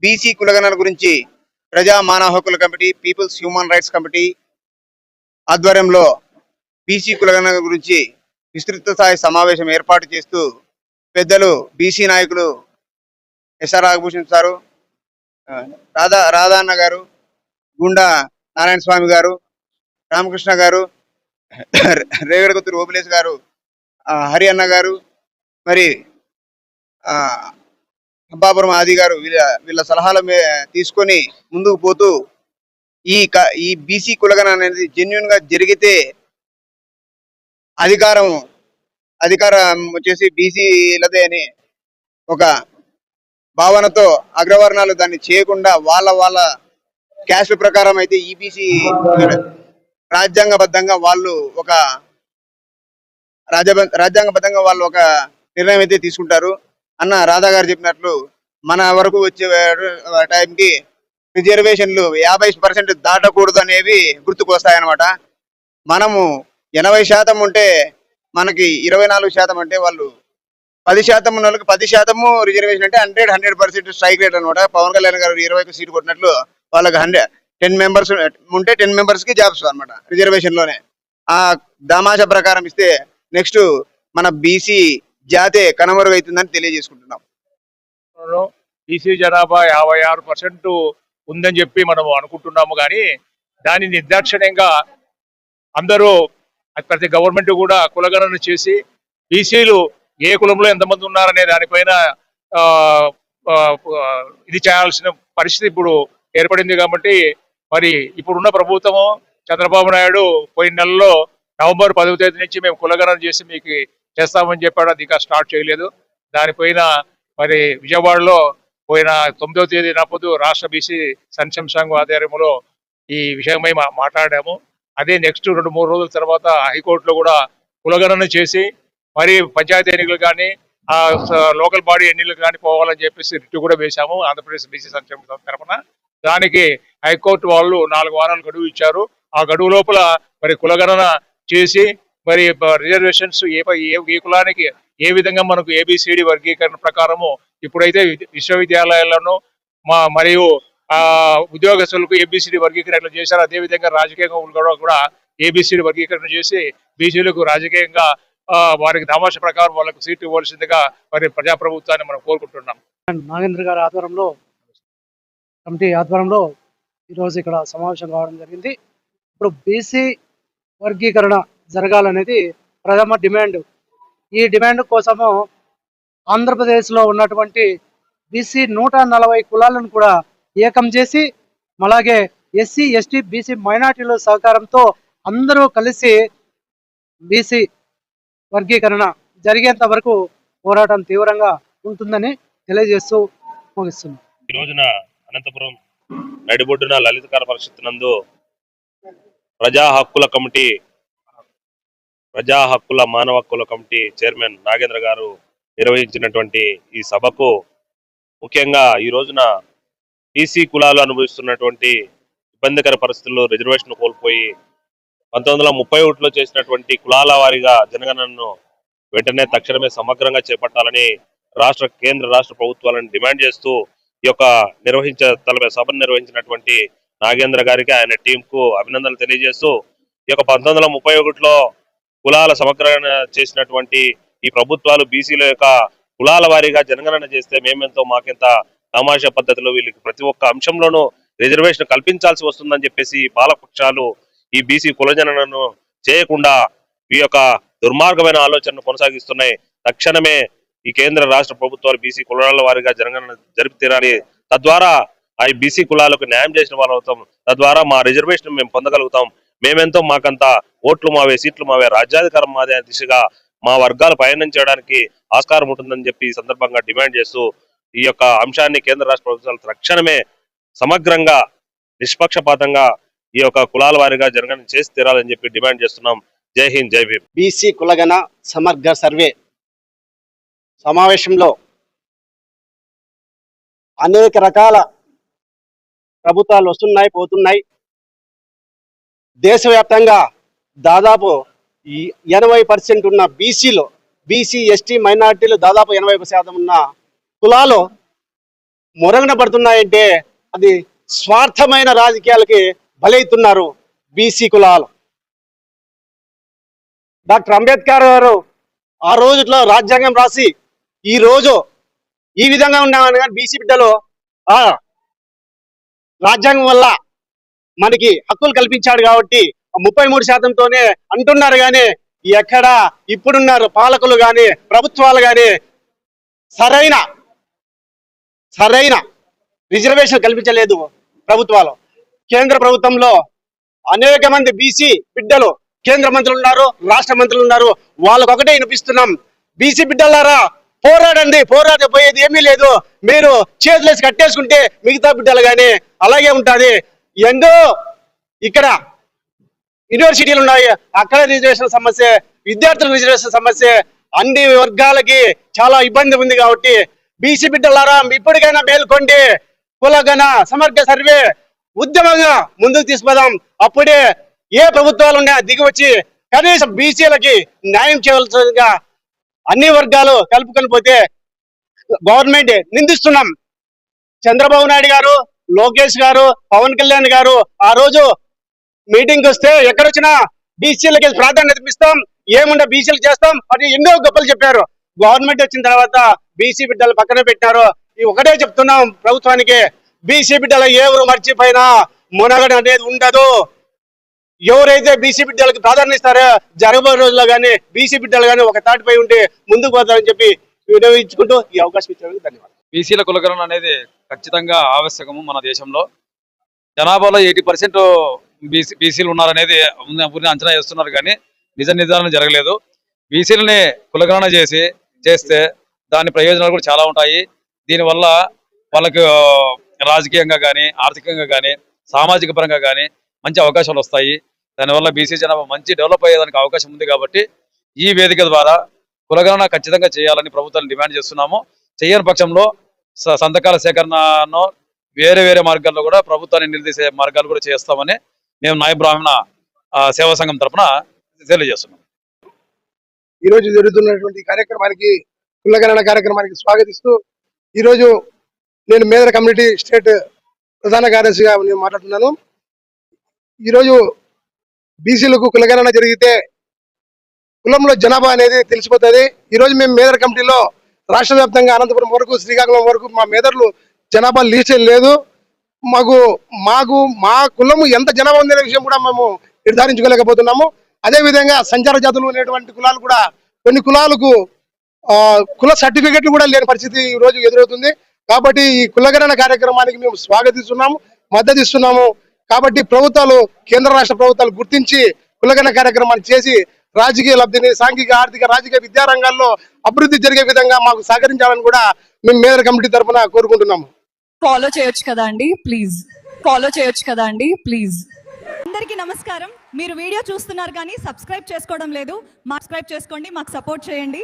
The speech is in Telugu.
బీసీ కులగణన గురించి ప్రజా మానవ హక్కుల committee, people's human rights committee ఆధ్వర్యంలో బీసీ కులగణన గురించి విస్తృత స్థాయి సమావేశం ఏర్పాటు చేస్తూ పెద్దలు బీసీ నాయకులు ఎస్ఆర్ నాగభూషణ్ సారు, రాధాన్న గారు, గుండా నారాయణ స్వామి గారు, రామకృష్ణ గారు, రేగడగుత్తూరు ఓబులేష్ గారు, హరి అన్న గారు, మరి అబ్బాపురం ఆది గారు వీళ్ళ సలహాల తీసుకొని ముందుకు పోతూ ఈ బీసీ కులగణన అనేది జెన్యున్ గా జరిగితే అధికారం వచ్చేసి బీసీలదే అని ఒక భావనతో అగ్రవర్ణాలు దాన్ని చేయకుండా వాళ్ళ క్యాస్ట్ ప్రకారం అయితే ఈబీసీ రాజ్యాంగబద్ధంగా వాళ్ళు ఒక నిర్ణయం అయితే తీసుకుంటారు. అన్న రాధా గారు చెప్పినట్లు మన వరకు వచ్చే టైంకి రిజర్వేషన్లు 50% దాటకూడదు అనేవి గుర్తుకొస్తాయన్నమాట. మనము 80% ఉంటే మనకి 24% అంటే వాళ్ళు 10% ఉన్న వాళ్ళకి 10% రిజర్వేషన్ అంటే 100% స్ట్రైక్ రేట్ అనమాట. పవన్ కళ్యాణ్ గారు 20కి సీటు కొట్టినట్లు వాళ్ళకి 10 మెంబర్స్ ఉంటే 10 మెంబర్స్ కి జాబ్స్ అనమాట రిజర్వేషన్ లోనే. ఆ దామాషా ప్రకారం ఇస్తే నెక్స్ట్ మన బీసీ జాతే కనుమరుగైతుందని తెలియజేసుకుంటున్నాం. బీసీ జనాభా 56% ఉందని చెప్పి మనం అనుకుంటున్నాము, కానీ దాని నిర్దాక్షిణ్యంగా అందరూ ప్రతి గవర్నమెంట్ కూడా కులగణన చేసి బీసీలు ఏ కులంలో ఎంతమంది ఉన్నారనే దానిపైన ఇది చేయాల్సిన పరిస్థితి ఇప్పుడు ఏర్పడింది. కాబట్టి మరి ఇప్పుడున్న ప్రభుత్వము చంద్రబాబు నాయుడు పోయిన నెలలో నవంబర్ 10వ తేదీ నుంచి మేము కులగణన చేసి మీకు చేస్తామని చెప్పాడు. అది ఇంకా స్టార్ట్ చేయలేదు. దానిపైన మరి విజయవాడలో పోయిన 9వ తేదీ నాపొద్దు రాష్ట్ర బీసీ సంక్షేమ సంఘం ఆధ్వర్యంలో ఈ విషయమై మాట్లాడాము. అదే నెక్స్ట్ 2-3 రోజుల తర్వాత హైకోర్టులో కూడా కులగణన చేసి మరి పంచాయతీ ఎన్నికలు కానీ లోకల్ బాడీ ఎన్నికలు కానీ పోవాలని చెప్పేసి రిట్ కూడా వేశాము ఆంధ్రప్రదేశ్ బీసీ సంక్షేమ సంఘం తరఫున. దానికి హైకోర్టు వాళ్ళు 4 వారాలు గడువు ఇచ్చారు. ఆ గడువు లోపల మరి కులగణన చేసి మరి రిజర్వేషన్స్ ఏ కులానికి ఏ విధంగా మనకు ఏబిసిడి వర్గీకరణ ప్రకారము ఇప్పుడైతే విశ్వవిద్యాలయాలను మరియు ఉద్యోగస్తులకు ఏబిసిడి వర్గీకరణ చేశారు. అదేవిధంగా రాజకీయంగా కూడా ఏబిసిడి వర్గీకరణ చేసి బీసీలకు రాజకీయంగా వారికి తమాషా ప్రకారం వాళ్ళకు సీటు ఇవ్వాల్సిందిగా మరి ప్రజాప్రభుత్వాన్ని మనం కోరుకుంటున్నాం. నాగేంద్ర గారి కమిటీ ఆధ్వర్యంలో ఈరోజు ఇక్కడ సమావేశం కావడం జరిగింది. ఇప్పుడు బీసీ వర్గీకరణ జరగాలనేది ప్రథమ డిమాండ్. ఈ డిమాండ్ కోసము ఆంధ్రప్రదేశ్లో ఉన్నటువంటి బీసీ 140 కులాలను కూడా ఏకం చేసి, అలాగే ఎస్సీ, ఎస్టీ, బీసీ మైనార్టీల సహకారంతో అందరూ కలిసి బీసీ వర్గీకరణ జరిగేంత వరకు పోరాటం తీవ్రంగా ఉంటుందని తెలియజేస్తూ ముగిస్తున్నాం. ఈ రోజున అనంతపురం నడిబొడ్డున లలితకళ పరిషత్ నందు ప్రజా హక్కుల మానవ హక్కుల కమిటీ చైర్మన్ నాగేంద్ర గారు నిర్వహించినటువంటి ఈ సభకు ముఖ్యంగా ఈ రోజున బీసీ కులాలు అనుభవిస్తున్నటువంటి ఇబ్బందికర పరిస్థితుల్లో రిజర్వేషన్ కోల్పోయి 1931లో చేసినటువంటి కులాల వారీగా జనగణనను వెంటనే తక్షణమే సమగ్రంగా చేపట్టాలని కేంద్ర రాష్ట్ర ప్రభుత్వాలను డిమాండ్ చేస్తూ ఈ యొక్క సభను నిర్వహించినటువంటి నాగేంద్ర గారికి ఆయన టీం కు అభినందనలు తెలియజేస్తూ ఈ యొక్క 1931లో కులాల సమగ్రణ చేసినటువంటి ఈ ప్రభుత్వాలు బీసీల యొక్క కులాల వారీగా జనగణన చేస్తే మేమెంతో మాకెంత తమాషా పద్ధతిలో వీళ్ళకి ప్రతి ఒక్క అంశంలోనూ రిజర్వేషన్ కల్పించాల్సి వస్తుందని చెప్పేసి పాలకపక్షాలు ఈ బీసీ కులజనను చేయకుండా ఈ యొక్క దుర్మార్గమైన ఆలోచనను కొనసాగిస్తున్నాయి. తక్షణమే ఈ కేంద్ర రాష్ట్ర ప్రభుత్వాలు బీసీ కులాల వారీగా జనగణన జరిపి తీరాలి. తద్వారా ఆ బీసీ కులాలకు న్యాయం చేసిన వాళ్ళు అవుతాం. తద్వారా మా రిజర్వేషన్ మేము పొందగలుగుతాం. మేమెంతో మాకంత ఓట్లు మావే, సీట్లు మావే, రాజ్యాధికారం మాదే దిశగా మా వర్గాలు పయనం చేయడానికి ఆస్కారం ఉంటుందని చెప్పి ఈ సందర్భంగా డిమాండ్ చేస్తూ ఈ యొక్క అంశాన్ని కేంద్ర రాష్ట్ర ప్రభుత్వాలు తక్షణమే సమగ్రంగా నిష్పక్షపాతంగా ఈ యొక్క కులాల వారీగా జరగని చేసి తీరాలని చెప్పి డిమాండ్ చేస్తున్నాం. జై హింద్, జై భీమ్. బీసీ కులగణ సమగ్ర సర్వే సమావేశంలో అనేక రకాల ప్రభుత్వాలు వస్తున్నాయి, పోతున్నాయి. దేశవ్యాప్తంగా దాదాపు 80% ఉన్న బీసీలో, బీసీ, ఎస్టీ, మైనార్టీలు దాదాపు 80% ఉన్న కులాలు మొరగన పడుతున్నాయంటే అది స్వార్థమైన రాజకీయాలకి బలైతున్నారు బీసీ కులాలు. డాక్టర్ అంబేద్కర్ గారు ఆ రోజుట్లో రాజ్యాంగం రాసి ఈ రోజు ఈ విధంగా ఉన్నామని కానీ బీసీ బిడ్డలు ఆ రాజ్యాంగం వల్ల మనకి హక్కులు కల్పించాడు కాబట్టి 33%తోనే అంటున్నారు కానీ ఎక్కడ ఇప్పుడున్నారు పాలకులు కానీ ప్రభుత్వాలు కానీ సరైన రిజర్వేషన్ కల్పించలేదు ప్రభుత్వాలు. కేంద్ర ప్రభుత్వంలో అనేక మంది బీసీ బిడ్డలు కేంద్ర మంత్రులు ఉన్నారు, రాష్ట్ర మంత్రులు ఉన్నారు. వాళ్ళకు ఒకటే వినిపిస్తున్నాం, బీసీ బిడ్డలారా పోరాడండి, పోరాడపోయేది ఏమీ లేదు. మీరు చేతులేసి కట్టేసుకుంటే మిగతా బిడ్డలు కానీ అలాగే ఉంటుంది. ఎందో ఇక్కడ యూనివర్సిటీలు ఉన్నాయి, అక్కడ రిజర్వేషన్ సమస్య, విద్యార్థుల రిజర్వేషన్ సమస్య, అన్ని వర్గాలకి చాలా ఇబ్బంది ఉంది. కాబట్టి బీసీ బిడ్డలారా ఇప్పటికైనా మేల్కొండి, కులగణ సమగ్ర సర్వే ఉద్యమంగా ముందుకు తీసుకుపోదాం. అప్పుడే ఏ ప్రభుత్వాలు ఉన్నాయో దిగి వచ్చి కనీసం బీసీలకి న్యాయం చేయవలసిందిగా అన్ని వర్గాలు కలుపుకొని పోతే గవర్నమెంట్ నిందిస్తున్నాం. చంద్రబాబు నాయుడు గారు, లోకేష్ గారు, పవన్ కళ్యాణ్ గారు ఆ రోజు మీటింగ్ వస్తే ఎక్కడొచ్చినా బీసీలకి ప్రాధాన్యత ఇస్తాం, ఏముండా బీసీలు చేస్తాం అని ఎన్నో గొప్పలు చెప్పారు. గవర్నమెంట్ వచ్చిన తర్వాత బీసీ బిడ్డలు పక్కన పెట్టారు. ఈ ఒకటే చెప్తున్నాం ప్రభుత్వానికి, బీసీ బిడ్డలు ఎవరు మర్చిపోయినా మునగడ అనేది ఉండదు. ఎవరైతే బీసీ బిడ్డలకు ప్రాధాన్యత ఇస్తారో జరగబోయే రోజుల్లో కానీ బీసీ బిడ్డలు కానీ ఒక తాటిపై ఉంటే ముందుకు పోతారని చెప్పి వినియోగించుకుంటూ ఈ అవకాశం ఇచ్చినందుకు ధన్యవాదాలు. బీసీల కులగణన అనేది ఖచ్చితంగా ఆవశ్యకము. మన దేశంలో జనాభాలో 80% బీసీలు ఉన్నారనేది అంచనా చేస్తున్నారు, కానీ నిజ నిర్ధారణ జరగలేదు. బీసీలని కులగణన చేస్తే దాని ప్రయోజనాలు కూడా చాలా ఉంటాయి. దీనివల్ల వాళ్ళకు రాజకీయంగా కానీ ఆర్థికంగా కానీ సామాజిక పరంగా కానీ మంచి అవకాశాలు వస్తాయి. దానివల్ల బీసీ జనాభా మంచి డెవలప్ అయ్యేదానికి అవకాశం ఉంది. కాబట్టి ఈ వేదిక ద్వారా కులగణన ఖచ్చితంగా చేయాలని ప్రభుత్వాన్ని డిమాండ్ చేస్తున్నాము. చేయని పక్షంలో సంతకాల సేకరణను వేరే మార్గాల్లో కూడా ప్రభుత్వాన్ని నిలదీసే మార్గాలు కూడా చేస్తామని మేము నాయ బ్రాహ్మణ సేవా సంఘం తరఫున తెలియజేస్తున్నాం. ఈరోజు జరుగుతున్నటువంటి కార్యక్రమానికి, కులగణన కార్యక్రమానికి స్వాగతిస్తూ ఈరోజు నేను మేదర కమ్యూనిటీ స్టేట్ ప్రధాన కార్యదర్శిగా నేను మాట్లాడుతున్నాను. ఈరోజు బీసీలకు కులగణన జరిగితే కులంలో జనాభా అనేది తెలిసిపోతుంది. ఈరోజు మేము మేదర కమిటీలో రాష్ట్ర వ్యాప్తంగా అనంతపురం వరకు, శ్రీకాకుళం వరకు మా మేదర్లు జనాభా లీస్ట్ లేదు. మా కులము ఎంత జనాభా ఉందనే విషయం కూడా మేము నిర్ధారించుకోలేకపోతున్నాము. అదేవిధంగా సంచార జాతులు అనేటువంటి కులాలు కూడా కొన్ని కులాలకు కుల సర్టిఫికెట్లు కూడా లేని పరిస్థితి ఈ రోజు ఎదురవుతుంది. కాబట్టి ఈ కులగణన కార్యక్రమానికి మేము స్వాగతిస్తున్నాము, మద్దతు ఇస్తున్నాము. కాబట్టి ప్రభుత్వాలు, కేంద్ర రాష్ట్ర ప్రభుత్వాలు గుర్తించి కులగణన కార్యక్రమాన్ని చేసి రాజకీయ లబ్ధిని, సాంఘిక, ఆర్థిక, రాజకీయ, విద్యా రంగాల్లో అభివృద్ధి జరిగే విధంగా మాకు సహకరించాలని కూడా మేము మేదర్ కమిటీ తరఫున కోరుకుంటున్నాము. ఫాలో చేయొచ్చు కదా అండి ప్లీజ్. అందరికీ నమస్కారం. మీరు వీడియో చూస్తున్నారు కానీ సబ్స్క్రైబ్ చేసుకోవడం లేదు. సబ్స్క్రైబ్ చేసుకోండి, మాకు సపోర్ట్ చేయండి.